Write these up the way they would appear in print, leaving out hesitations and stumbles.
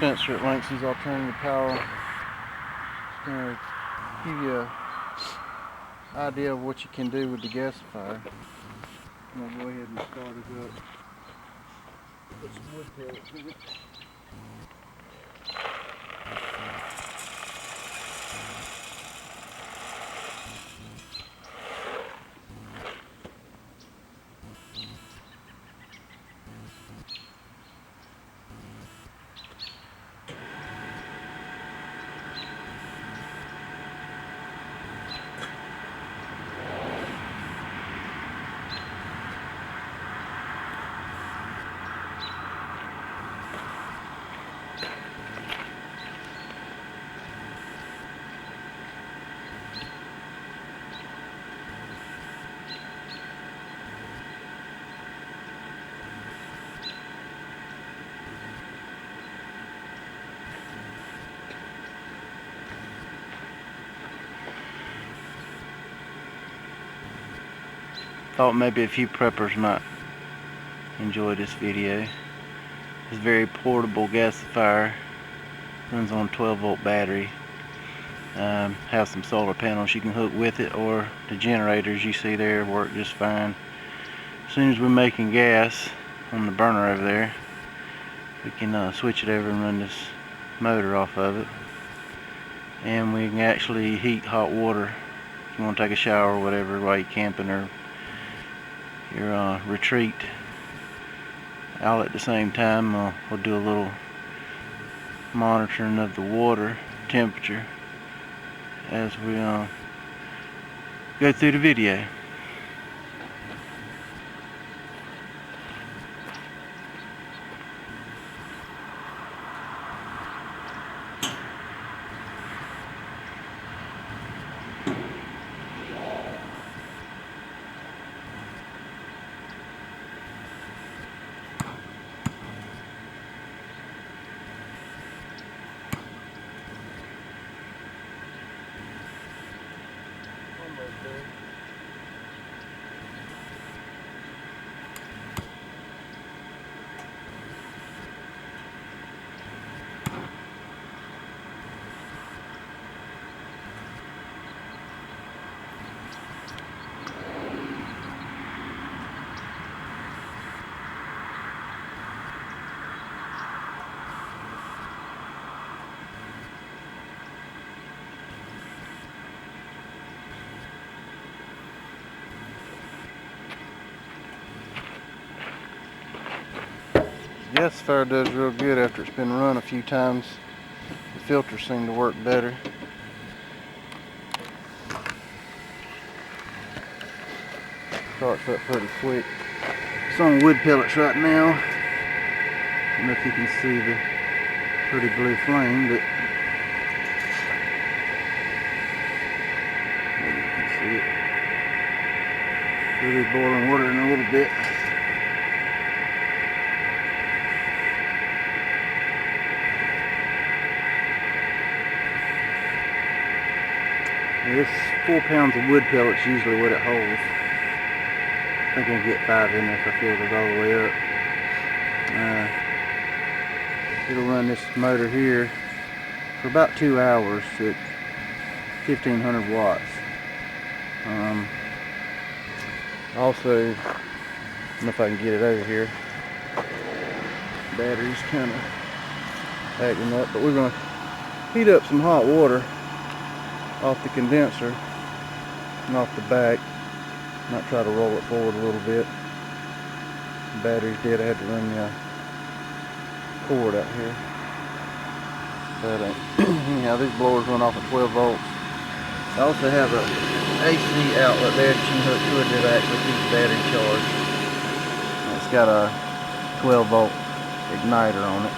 dispenser at Langston's Alternative Power. It's going to give you an idea of what you can do with the gasifier. I'm going to go ahead and start it up. Put some wood pellets in it. Thought maybe a few preppers might enjoy this video. It's a very portable gasifier. Runs on a 12-volt battery. Has some solar panels you can hook with it, or the generators you see there work just fine. As soon as we're making gas on the burner over there, we can switch it over and run this motor off of it. And we can actually heat hot water if you want to take a shower or whatever while you're camping or your retreat. All at the same time, we'll do a little monitoring of the water temperature as we go through the video. Gasifier does real good after it's been run a few times. The filters seem to work better. Starts up pretty quick. It's on wood pellets right now. I don't know if you can see the pretty blue flame, but maybe you can see it. It'll be boiling water in a little bit. This 4 pounds of wood pellets usually what it holds. I think I'll get 5 in there if I filled it all the way up. It'll run this motor here for about 2 hours at 1500 watts. Also, I don't know if I can get it over here. Battery's kind of acting up, but we're going to heat up some hot water off the condenser and off the back. Might try to roll it forward a little bit. The battery's dead. I had to run the cord out here. But anyhow, these blowers run off at 12 volts. I also have a AC outlet there that you can hook to it that actually keeps the battery charged. It's got a 12 volt igniter on it.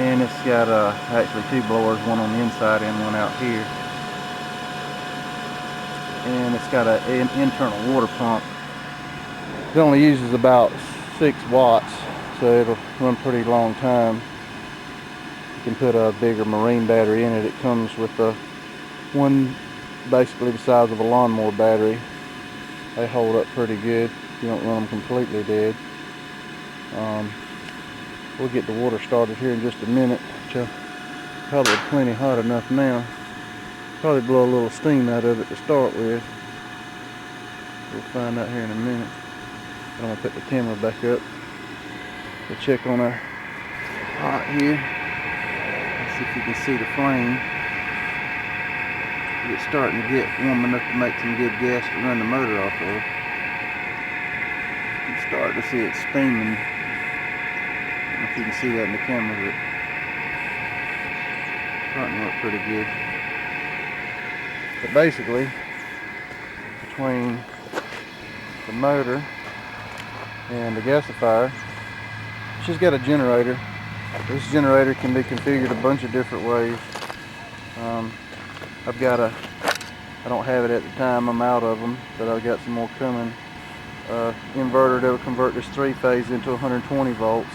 And it's got actually 2 blowers, one on the inside and one out here. And it's got an internal water pump. It only uses about 6 watts, so it'll run pretty long time. You can put a bigger marine battery in it. It comes with one basically the size of a lawnmower battery. They hold up pretty good. You don't run them completely dead. We'll get the water started here in just a minute. Probably plenty hot enough now. Probably blow a little steam out of it to start with. We'll find out here in a minute. I'm gonna put the camera back up. We'll check on our pot here. Let's see if you can see the flame. It's starting to get warm enough to make some good gas to run the motor off of. You can start to see it steaming. I don't know if you can see that in the camera, but it's starting to look pretty good. But basically, between the motor and the gasifier, she's got a generator. This generator can be configured a bunch of different ways. I don't have it at the time, I'm out of them, but I've got some more coming. Inverter that will convert this 3-phase into 120 volts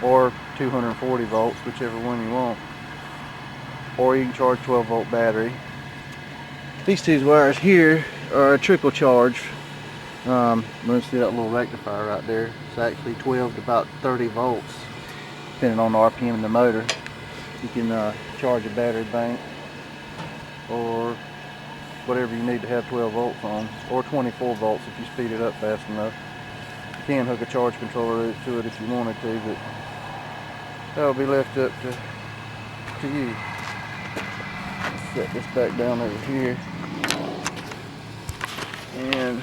or 240 volts, whichever one you want. Or you can charge 12-volt battery. These two wires here are a trickle charge. Let's see that little rectifier right there. It's actually 12 to about 30 volts, depending on the RPM in the motor. You can charge a battery bank or whatever you need to have 12 volts on, or 24 volts if you speed it up fast enough. You can hook a charge controller to it if you wanted to, but that'll be left up to you. Let's set this back down over here. And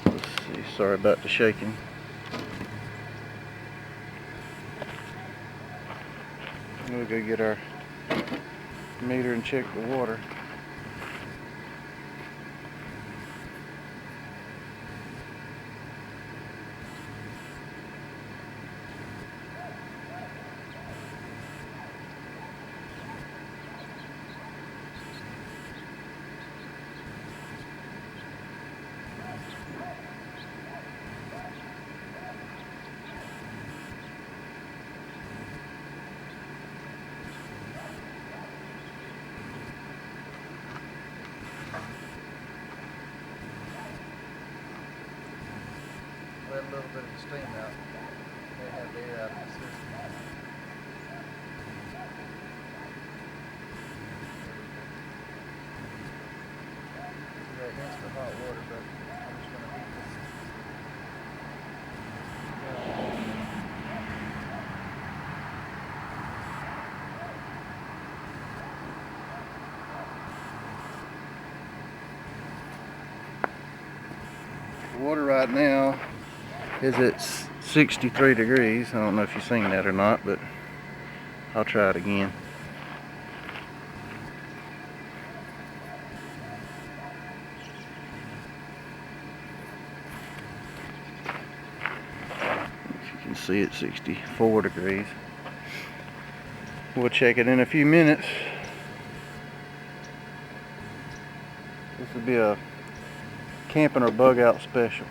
let's see, sorry about the shaking. We'll go get our meter and check the water. Let a little bit of the steam out. They have the air out of the system. Yeah, that's the hot water, but I'm just going to heat this. The water right now is at 63 degrees. I don't know if you've seen that or not, but I'll try it again. If you can see it, 64 degrees. We'll check it in a few minutes. This will be a camping or bug out special.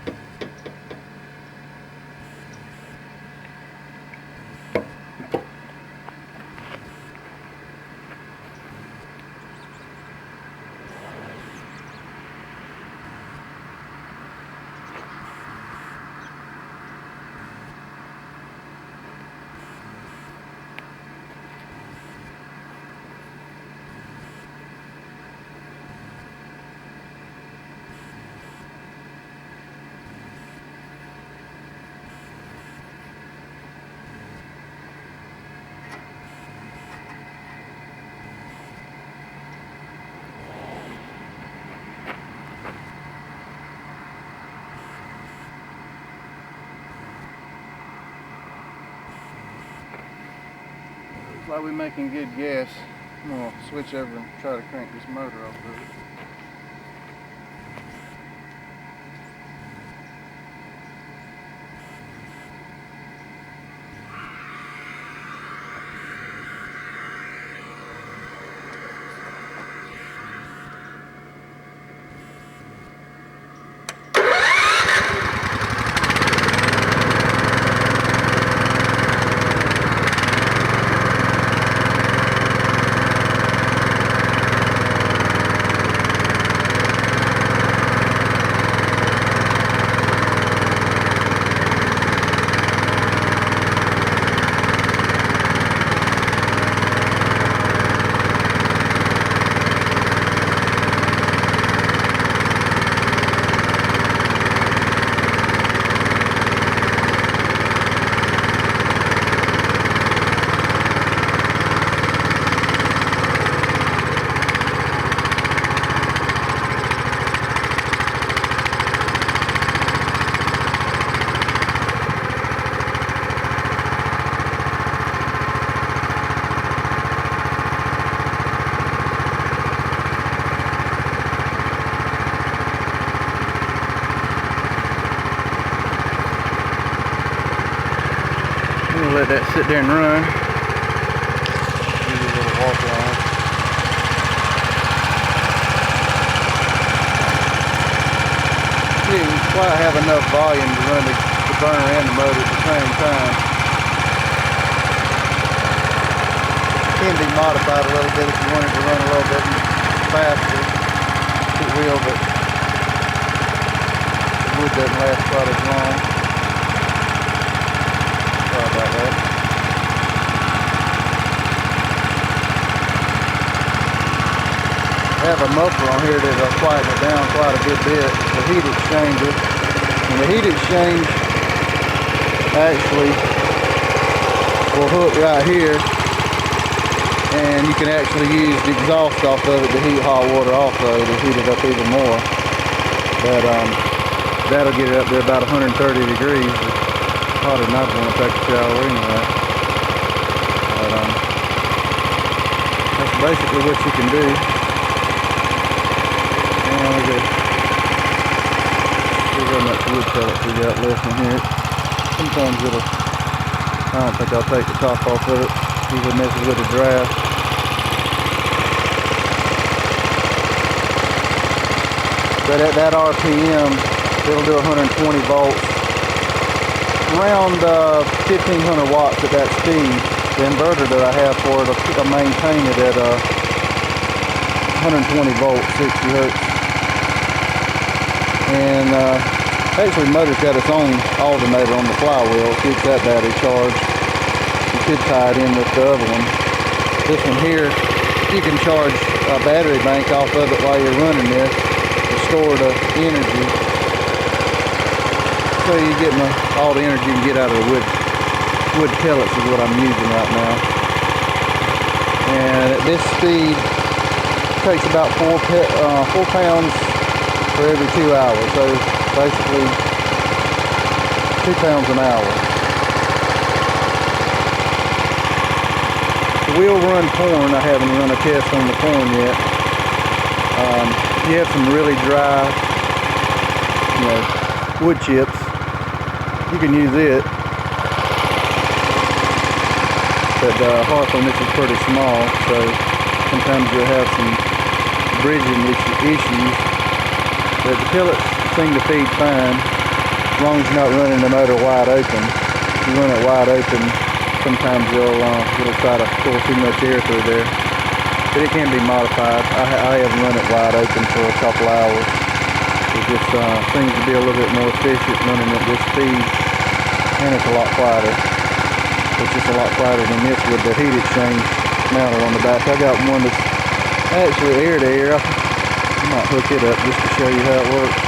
While we're making good gas, I'm going to switch over and try to crank this motor off of it. We'll let that sit there and run. Give you a little walk around. You didn't quite have enough volume to run the burner and the motor at the same time. Can be modified a little bit if you wanted to run a little bit faster. It will, but the wood doesn't last quite as long. Sorry about that. I have a muffler on here that'll quieten it down quite a good bit. The heat exchanger. And the heat exchange actually will hook right here. And you can actually use the exhaust off of it to heat hot water also to heat it up even more. But that'll get it up to about 130 degrees. It's hotter than I'd want to take a shower anyway. But that's basically what you can do. And we'll run that wood pellets we got left in here. Sometimes I don't think I'll take the top off of it. Usually messes with the draft. But at that RPM, it'll do 120 volts. Around 1500 watts at that speed. The inverter that I have for it, I'll maintain it at 120 volts, 60 hertz. And actually the motor's got its own alternator on the flywheel. It keeps that battery charged. You could tie it in with the other one. This one here, you can charge a battery bank off of it while you're running this to store the energy. So you're getting all the energy you can get out of the wood pellets is what I'm using right now. And at this speed, it takes about 4 pounds for every 2 hours. So basically 2 pounds an hour. Wheel run corn, I haven't run a test on the corn yet. If you have some really dry, wood chips, you can use it. But the hearth on this is pretty small, so sometimes you'll have some bridging issues. But the pellets seem to feed fine, as long as you're not running the motor wide open. If you run it wide open, sometimes it'll try to pull too much air through there. But it can be modified. I have run it wide open for a couple hours. It just seems to be a little bit more efficient running at this speed. And it's a lot quieter. It's just a lot quieter than this with the heat exchange mounted on the back. I got one that's actually air to air. I might hook it up just to show you how it works.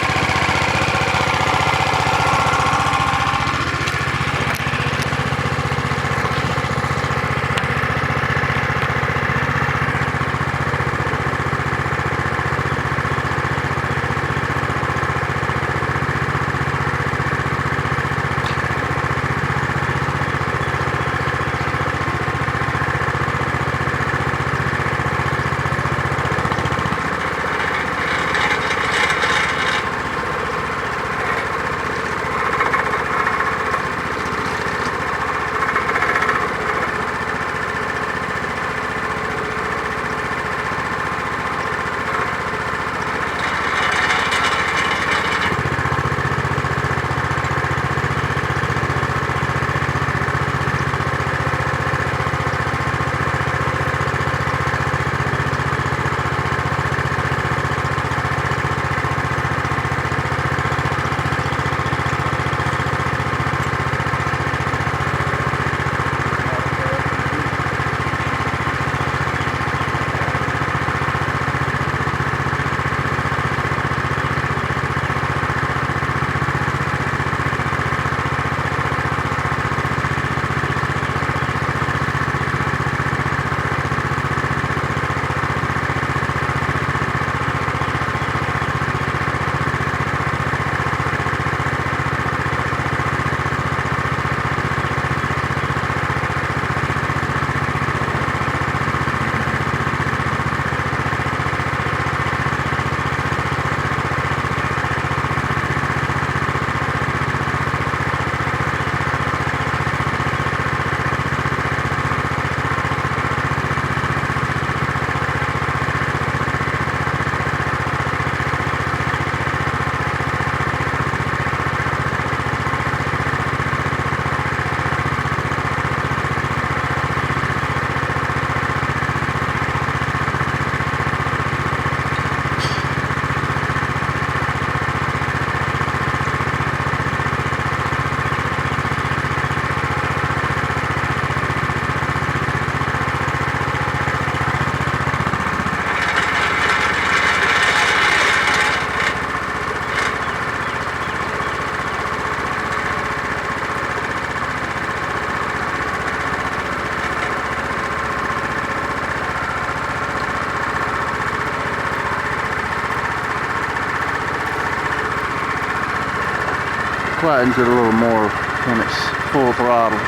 quietens it a little more when it's full throttle.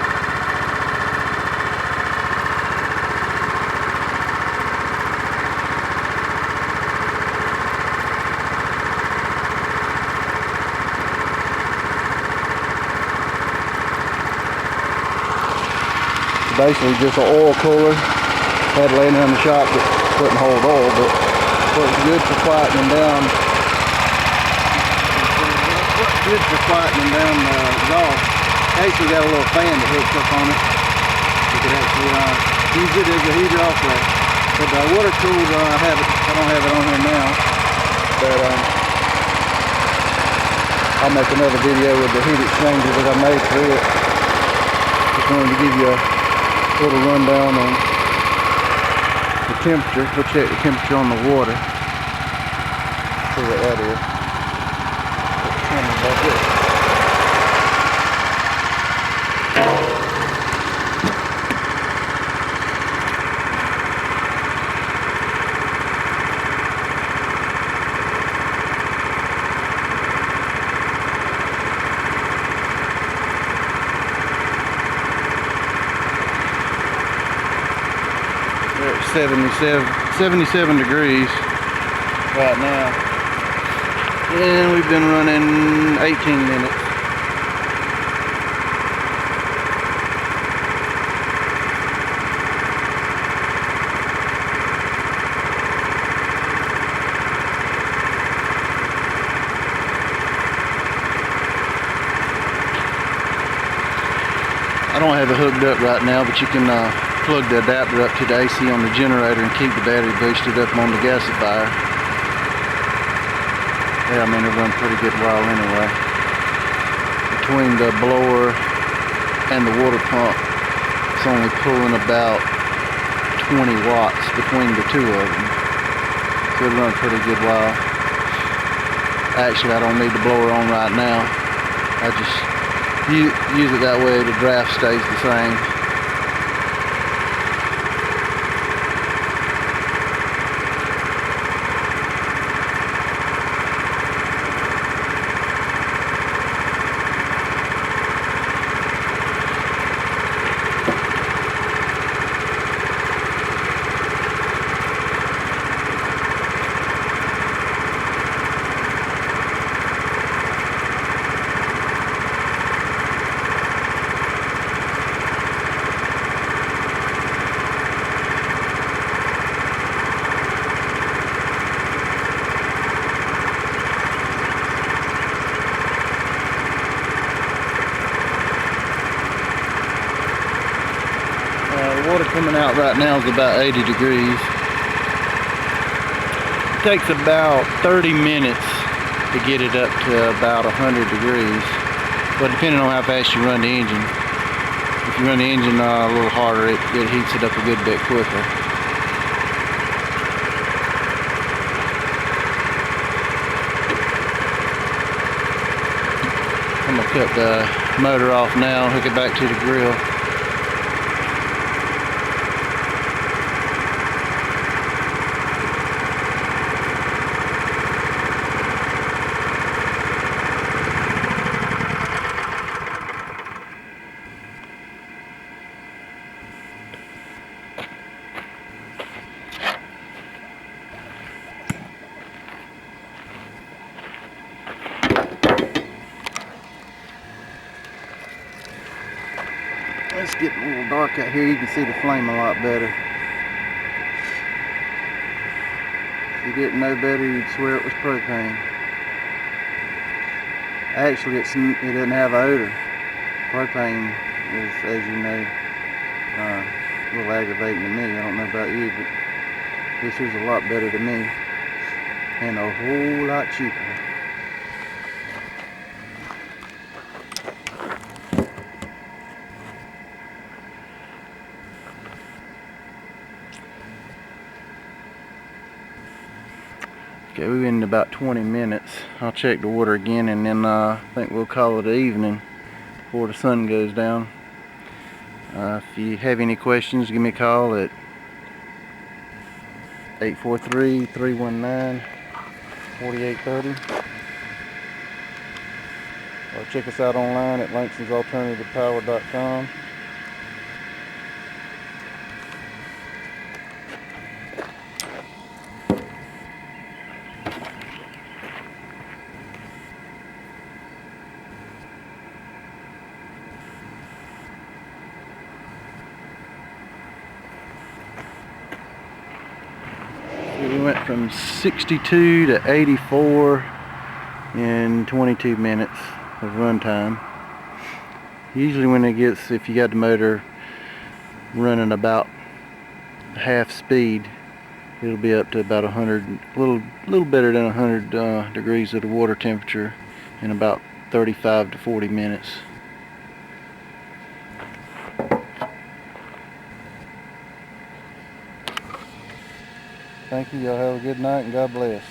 Basically just an oil cooler. Had laying in the shop that couldn't hold oil, but it's good for quietening down. Good for quietening down the exhaust. Actually got a little fan that hooks up on it. You could actually use it as a heater also. But the water cooled, I don't have it on here now. But I'll make another video with the heat exchanger that I made for it. Just wanted to give you a little rundown on the temperature. We'll check the temperature on the water. See what that is. We're at 77 degrees right now, and we've been running 18 minutes. I don't have it hooked up right now, but you can plug the adapter up to the AC on the generator and keep the battery boosted up on the gasifier. Yeah, I mean, it'll run a pretty good while anyway. Between the blower and the water pump, it's only pulling about 20 watts between the two of them. So it'll run a pretty good while. Actually, I don't need the blower on right now. I just use it that way the draft stays the same. The water coming out right now is about 80 degrees. It takes about 30 minutes to get it up to about 100 degrees. But depending on how fast you run the engine. If you run the engine a little harder, it heats it up a good bit quicker. I'm going to cut the motor off now, hook it back to the grill. It's getting a little dark out here. You can see the flame a lot better. If you didn't know better, you'd swear it was propane. Actually, it doesn't have odor. Propane is, as you know, a little aggravating to me. I don't know about you, but this is a lot better to me and a whole lot cheaper. Okay, we've been in about 20 minutes. I'll check the water again, and then I think we'll call it an evening before the sun goes down. If you have any questions, give me a call at 843-319-4830. or check us out online at langstonsalternativepower.com. We went from 62 to 84 in 22 minutes of run time. Usually when it gets, if you got the motor running about half speed, it'll be up to about 100, a little better than 100 degrees of the water temperature in about 35 to 40 minutes. Thank you. Y'all have a good night and God bless.